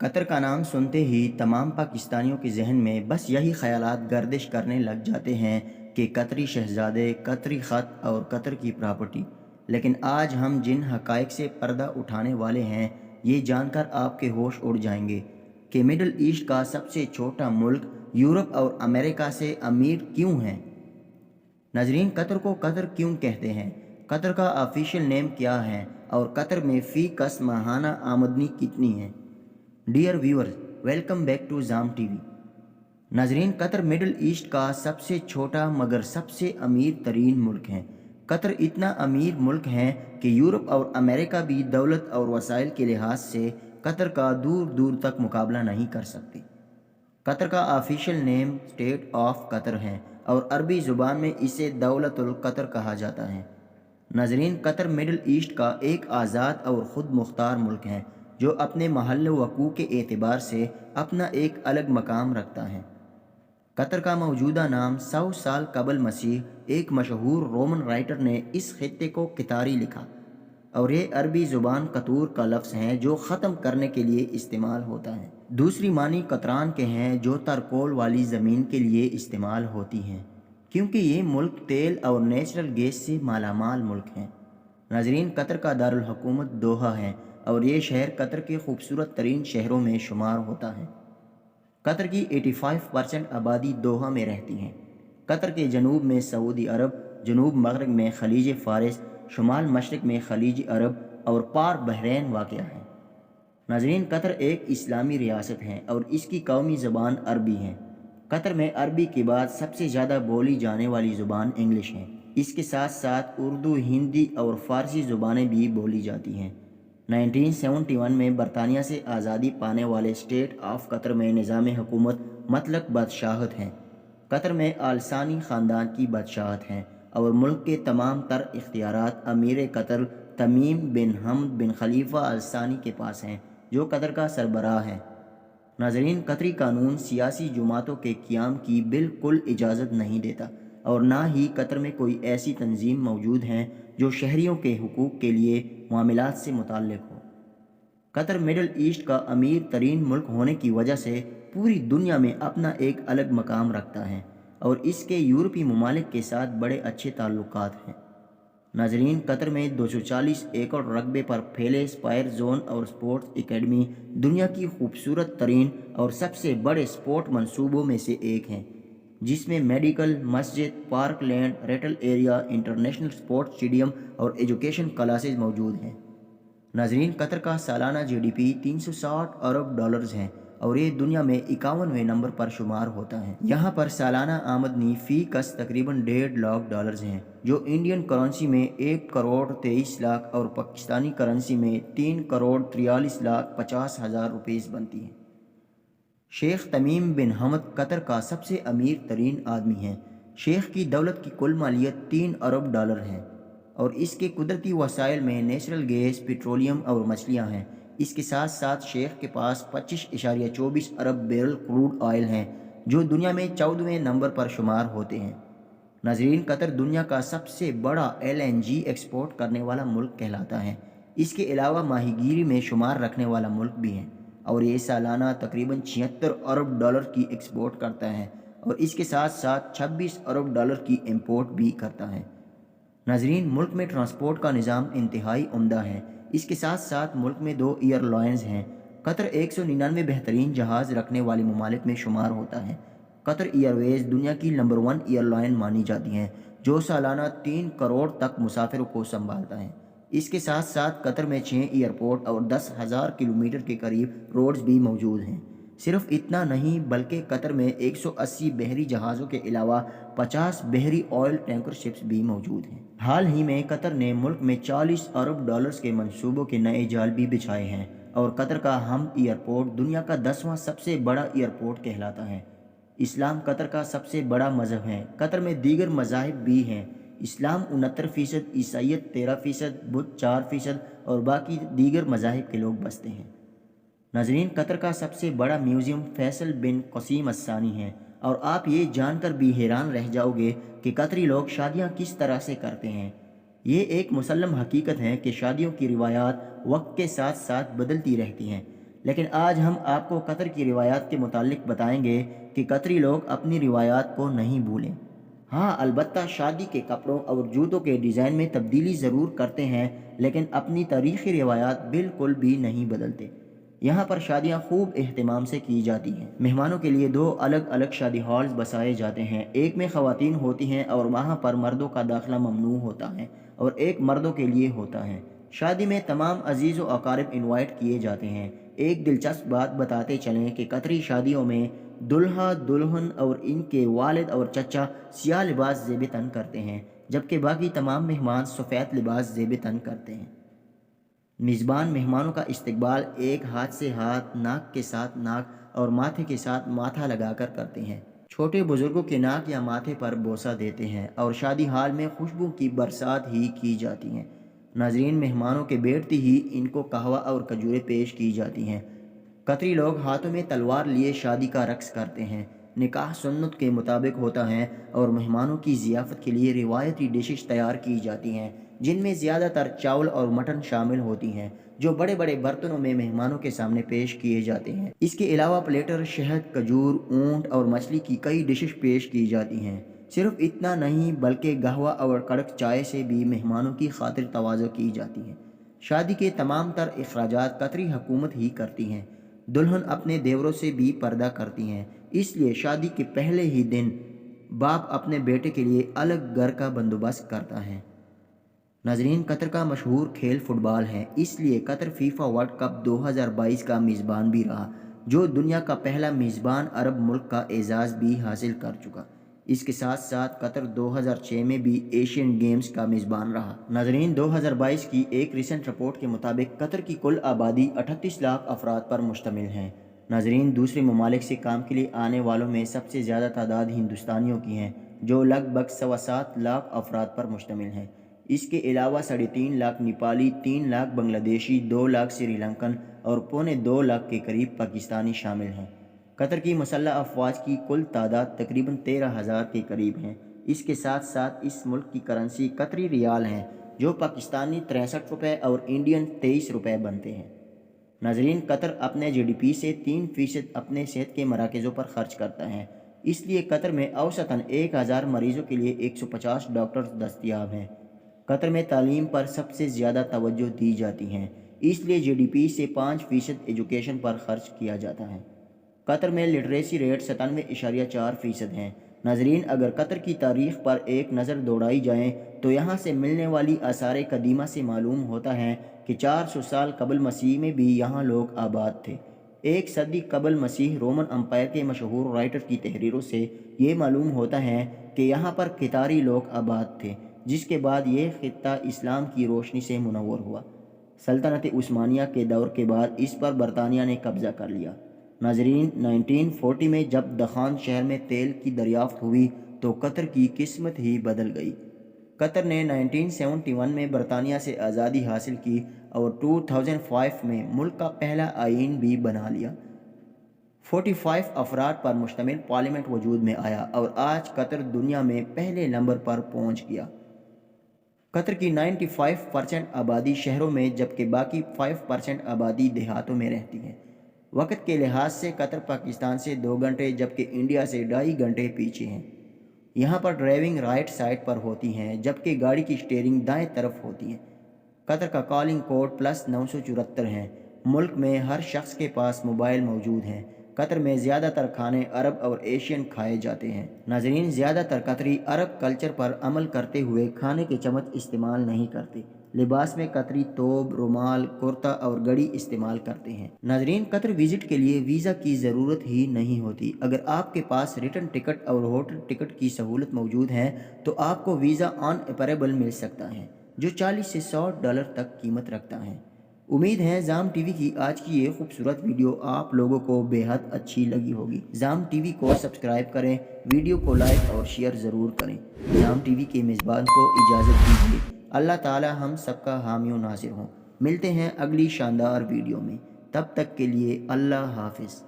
قطر کا نام سنتے ہی تمام پاکستانیوں کے ذہن میں بس یہی خیالات گردش کرنے لگ جاتے ہیں کہ قطری شہزادے، قطری خط اور قطر کی پراپرٹی۔ لیکن آج ہم جن حقائق سے پردہ اٹھانے والے ہیں، یہ جان کر آپ کے ہوش اڑ جائیں گے کہ مڈل ایسٹ کا سب سے چھوٹا ملک یورپ اور امریکہ سے امیر کیوں ہے۔ ناظرین، قطر کو قطر کیوں کہتے ہیں؟ قطر کا آفیشیل نیم کیا ہے اور قطر میں فی کس ماہانہ آمدنی کتنی ہے؟ Dear viewers, welcome back to Zam TV وی۔ ناظرین، قطر مڈل ایسٹ کا سب سے چھوٹا مگر سب سے امیر ترین ملک ہے۔ قطر اتنا امیر ملک ہے کہ یورپ اور امریکہ بھی دولت اور وسائل کے لحاظ سے قطر کا دور دور تک مقابلہ نہیں کر سکتے۔ قطر کا official name state of Qatar ہے اور عربی زبان میں اسے دولت القطر کہا جاتا ہے۔ ناظرین، قطر مڈل ایسٹ کا ایک آزاد اور خود مختار ملک ہے جو اپنے محل وقوع کے اعتبار سے اپنا ایک الگ مقام رکھتا ہے۔ قطر کا موجودہ نام 100 سال قبل مسیح ایک مشہور رومن رائٹر نے اس خطے کو قطاری لکھا، اور یہ عربی زبان قطور کا لفظ ہے جو ختم کرنے کے لیے استعمال ہوتا ہے۔ دوسری معنی قطران کے ہیں جو ترکول والی زمین کے لیے استعمال ہوتی ہیں، کیونکہ یہ ملک تیل اور نیچرل گیس سے مالا مال ملک ہے۔ ناظرین، قطر کا دارالحکومت دوحہ ہے اور یہ شہر قطر کے خوبصورت ترین شہروں میں شمار ہوتا ہے۔ قطر کی 85% آبادی دوحہ میں رہتی ہے۔ قطر کے جنوب میں سعودی عرب، جنوب مغرب میں خلیج فارس، شمال مشرق میں خلیج عرب اور پار بحرین واقع ہے۔ ناظرین، قطر ایک اسلامی ریاست ہے اور اس کی قومی زبان عربی ہے۔ قطر میں عربی کے بعد سب سے زیادہ بولی جانے والی زبان انگلش ہے۔ اس کے ساتھ ساتھ اردو، ہندی اور فارسی زبانیں بھی بولی جاتی ہیں۔ 1971 میں برطانیہ سے آزادی پانے والے اسٹیٹ آف قطر میں نظام حکومت مطلق بادشاہت ہے۔ قطر میں آل ثانی خاندان کی بادشاہت ہے اور ملک کے تمام تر اختیارات امیر قطر تمیم بن حمد بن خلیفہ آل ثانی کے پاس ہیں، جو قطر کا سربراہ ہے۔ ناظرین، قطری قانون سیاسی جماعتوں کے قیام کی بالکل اجازت نہیں دیتا اور نہ ہی قطر میں کوئی ایسی تنظیم موجود ہیں جو شہریوں کے حقوق کے لیے معاملات سے متعلق ہو۔ قطر مڈل ایسٹ کا امیر ترین ملک ہونے کی وجہ سے پوری دنیا میں اپنا ایک الگ مقام رکھتا ہے اور اس کے یورپی ممالک کے ساتھ بڑے اچھے تعلقات ہیں۔ ناظرین، قطر میں 240 ایکڑ رقبے پر پھیلے اسپائر زون اور اسپورٹس اکیڈمی دنیا کی خوبصورت ترین اور سب سے بڑے اسپورٹ منصوبوں میں سے ایک ہیں، جس میں میڈیکل، مسجد، park land, retail area, international sports stadium اور ایجوکیشن کلاسز موجود ہیں۔ ناظرین، قطر کا سالانہ جی ڈی پی 360 ارب ڈالرز ہے اور یہ دنیا میں 51ویں نمبر پر شمار ہوتا ہے۔ یہاں پر سالانہ آمدنی فی کس تقریباً 1.5 لاکھ ڈالرز ہیں، جو انڈین کرنسی میں 1 کروڑ 23 لاکھ اور پاکستانی کرنسی میں 3 کروڑ 43 لاکھ 50 ہزار روپیز بنتی ہیں۔ شیخ تمیم بن حمد قطر کا سب سے امیر ترین آدمی ہیں۔ شیخ کی دولت کی کل مالیت 3 ارب ڈالر ہے اور اس کے قدرتی وسائل میں نیچرل گیس، پیٹرولیم اور مچھلیاں ہیں۔ اس کے ساتھ ساتھ شیخ کے پاس 25.24 ارب بیرل کروڈ آئل ہیں، جو دنیا میں 14ویں نمبر پر شمار ہوتے ہیں۔ ناظرین، قطر دنیا کا سب سے بڑا LNG ایکسپورٹ کرنے والا ملک کہلاتا ہے۔ اس کے علاوہ ماہی گیری میں شمار رکھنے والا ملک بھی ہے اور یہ سالانہ تقریباً 76 ارب ڈالر کی ایکسپورٹ کرتا ہے اور اس کے ساتھ ساتھ 26 ارب ڈالر کی امپورٹ بھی کرتا ہے۔ ناظرین، ملک میں ٹرانسپورٹ کا نظام انتہائی عمدہ ہے۔ اس کے ساتھ ساتھ ملک میں 2 ایئر لائنز ہیں۔ قطر 199 بہترین جہاز رکھنے والے ممالک میں شمار ہوتا ہے۔ قطر ایئر ویز دنیا کی نمبر 1 ایئر لائن مانی جاتی ہے، جو سالانہ 3 کروڑ تک مسافروں کو سنبھالتا ہے۔ اس کے ساتھ ساتھ قطر میں 6 ایئرپورٹ اور 10,000 کلومیٹر کے قریب روڈز بھی موجود ہیں۔ صرف اتنا نہیں بلکہ قطر میں 180 بحری جہازوں کے علاوہ 50 بحری آئل ٹینکر شپس بھی موجود ہیں۔ حال ہی میں قطر نے ملک میں 40 ارب ڈالرز کے منصوبوں کے نئے جال بھی بچھائے ہیں اور قطر کا ہم ایئرپورٹ دنیا کا 10واں سب سے بڑا ایئرپورٹ کہلاتا ہے۔ اسلام قطر کا سب سے بڑا مذہب ہے۔ قطر میں دیگر مذاہب بھی ہیں۔ اسلام 69%، عیسائیت 13%، بدھ 4% اور باقی دیگر مذاہب کے لوگ بستے ہیں۔ ناظرین، قطر کا سب سے بڑا میوزیم فیصل بن قاسم الثانی ہے اور آپ یہ جان کر بھی حیران رہ جاؤ گے کہ قطری لوگ شادیاں کس طرح سے کرتے ہیں۔ یہ ایک مسلم حقیقت ہے کہ شادیوں کی روایات وقت کے ساتھ ساتھ بدلتی رہتی ہیں، لیکن آج ہم آپ کو قطر کی روایات کے متعلق بتائیں گے کہ قطری لوگ اپنی روایات کو نہیں بھولیں۔ ہاں، البتہ شادی کے کپڑوں اور جوتوں کے ڈیزائن میں تبدیلی ضرور کرتے ہیں، لیکن اپنی تاریخی روایات بالکل بھی نہیں بدلتے۔ یہاں پر شادیاں خوب اہتمام سے کی جاتی ہیں۔ مہمانوں کے لیے 2 الگ الگ شادی ہالز بسائے جاتے ہیں، ایک میں خواتین ہوتی ہیں اور وہاں پر مردوں کا داخلہ ممنوع ہوتا ہے، اور ایک مردوں کے لیے ہوتا ہے۔ شادی میں تمام عزیز و اقارب انوائٹ کیے جاتے ہیں۔ ایک دلچسپ بات بتاتے چلیں کہ قطری شادیوں میں دلہا دلہن اور ان کے والد اور چچا سیاہ لباس زیب تن کرتے ہیں، جبکہ باقی تمام مہمان سفید لباس زیب تن کرتے ہیں۔ میزبان مہمانوں کا استقبال ایک ہاتھ سے ہاتھ، ناک کے ساتھ ناک اور ماتھے کے ساتھ ماتھا لگا کر کرتے ہیں۔ چھوٹے بزرگوں کے ناک یا ماتھے پر بوسہ دیتے ہیں اور شادی ہال میں خوشبو کی برسات ہی کی جاتی ہیں۔ ناظرین، مہمانوں کے بیٹھتے ہی ان کو قہوہ اور کھجوریں پیش کی جاتی ہیں۔ قطری لوگ ہاتھوں میں تلوار لیے شادی کا رقص کرتے ہیں۔ نکاح سنت کے مطابق ہوتا ہے اور مہمانوں کی ضیافت کے لیے روایتی ڈشز تیار کی جاتی ہیں، جن میں زیادہ تر چاول اور مٹن شامل ہوتی ہیں، جو بڑے بڑے برتنوں میں مہمانوں کے سامنے پیش کیے جاتے ہیں۔ اس کے علاوہ پلیٹر، شہد، کھجور، اونٹ اور مچھلی کی کئی ڈشز پیش کی جاتی ہیں۔ صرف اتنا نہیں بلکہ قہوہ اور کڑک چائے سے بھی مہمانوں کی خاطر تواضع کی جاتی ہے۔ شادی کے تمام تر اخراجات قطری حکومت ہی کرتی ہے۔ دلہن اپنے دیوروں سے بھی پردہ کرتی ہیں، اس لیے شادی کے پہلے ہی دن باپ اپنے بیٹے کے لیے الگ گھر کا بندوبست کرتا ہے۔ ناظرین، قطر کا مشہور کھیل فٹ بال ہے، اس لیے قطر فیفا ورلڈ کپ 2022 کا میزبان بھی رہا، جو دنیا کا پہلا میزبان عرب ملک کا اعزاز بھی حاصل کر چکا۔ اس کے ساتھ ساتھ قطر 2006 میں بھی ایشین گیمز کا میزبان رہا۔ ناظرین، 2022 کی ایک ریسنٹ رپورٹ کے مطابق قطر کی کل آبادی 38 لاکھ افراد پر مشتمل ہے۔ ناظرین، دوسرے ممالک سے کام کے لیے آنے والوں میں سب سے زیادہ تعداد ہندوستانیوں کی ہیں، جو لگ بھگ 7.25 لاکھ افراد پر مشتمل ہیں۔ اس کے علاوہ 3.5 لاکھ نیپالی، 3 لاکھ بنگلہ دیشی، 2 لاکھ سری لنکن اور 2.25 لاکھ کے قریب پاکستانی شامل ہیں۔ قطر کی مسلح افواج کی کل تعداد تقریباً 13,000 کے قریب ہیں۔ اس کے ساتھ ساتھ اس ملک کی کرنسی قطری ریال ہیں، جو پاکستانی 63 روپے اور انڈین 23 روپے بنتے ہیں۔ ناظرین، قطر اپنے جی ڈی پی سے 3% اپنے صحت کے مراکزوں پر خرچ کرتا ہے، اس لیے قطر میں اوسطاً 1000 مریضوں کے لیے 150 ڈاکٹرز دستیاب ہیں۔ قطر میں تعلیم پر سب سے زیادہ توجہ دی جاتی ہے، اس لیے جی ڈی پی سے 5% ایجوکیشن پر خرچ کیا جاتا ہے۔ قطر میں لٹریسی ریٹ 97.4% ہیں۔ ناظرین، اگر قطر کی تاریخ پر ایک نظر دوڑائی جائے تو یہاں سے ملنے والی آثار قدیمہ سے معلوم ہوتا ہے کہ 400 سال قبل مسیح میں بھی یہاں لوگ آباد تھے۔ 1 صدی قبل مسیح رومن امپائر کے مشہور رائٹر کی تحریروں سے یہ معلوم ہوتا ہے کہ یہاں پر قطاری لوگ آباد تھے، جس کے بعد یہ خطہ اسلام کی روشنی سے منور ہوا۔ سلطنت عثمانیہ کے دور کے بعد اس پر برطانیہ نے قبضہ کر لیا۔ ناظرین، 1940 میں جب دخان شہر میں تیل کی دریافت ہوئی تو قطر کی قسمت ہی بدل گئی۔ قطر نے 1971 میں برطانیہ سے آزادی حاصل کی اور 2005 میں ملک کا پہلا آئین بھی بنا لیا۔ 45 افراد پر مشتمل پارلیمنٹ وجود میں آیا اور آج قطر دنیا میں پہلے نمبر پر پہنچ گیا۔ قطر کی 95% آبادی شہروں میں جبکہ باقی 5% آبادی دیہاتوں میں رہتی ہے۔ وقت کے لحاظ سے قطر پاکستان سے 2 گھنٹے جبکہ انڈیا سے 2.5 گھنٹے پیچھے ہیں۔ یہاں پر ڈرائیونگ رائٹ سائڈ پر ہوتی ہیں جبکہ گاڑی کی اسٹیئرنگ دائیں طرف ہوتی ہے۔ قطر کا کالنگ کوڈ +974 ہے۔ ملک میں ہر شخص کے پاس موبائل موجود ہیں۔ قطر میں زیادہ تر کھانے عرب اور ایشین کھائے جاتے ہیں۔ ناظرین، زیادہ تر قطری عرب کلچر پر عمل کرتے ہوئے کھانے کے چمچ استعمال نہیں کرتے۔ لباس میں قطری توب، رومال، کرتا اور گھڑی استعمال کرتے ہیں۔ ناظرین، قطر وزٹ کے لیے ویزا کی ضرورت ہی نہیں ہوتی۔ اگر آپ کے پاس ریٹرن ٹکٹ اور ہوٹل ٹکٹ کی سہولت موجود ہے تو آپ کو ویزا آن اپریبل مل سکتا ہے، جو $40 سے $100 تک قیمت رکھتا ہے۔ امید ہے زام ٹی وی کی آج کی یہ خوبصورت ویڈیو آپ لوگوں کو بے حد اچھی لگی ہوگی۔ زام ٹی وی کو سبسکرائب کریں، ویڈیو کو لائک اور شیئر ضرور کریں۔ زام ٹی وی کے میزبان کو اجازت دیجیے۔ اللہ تعالی ہم سب کا حامی و ناصر ہوں۔ ملتے ہیں اگلی شاندار ویڈیو میں، تب تک کے لیے اللہ حافظ۔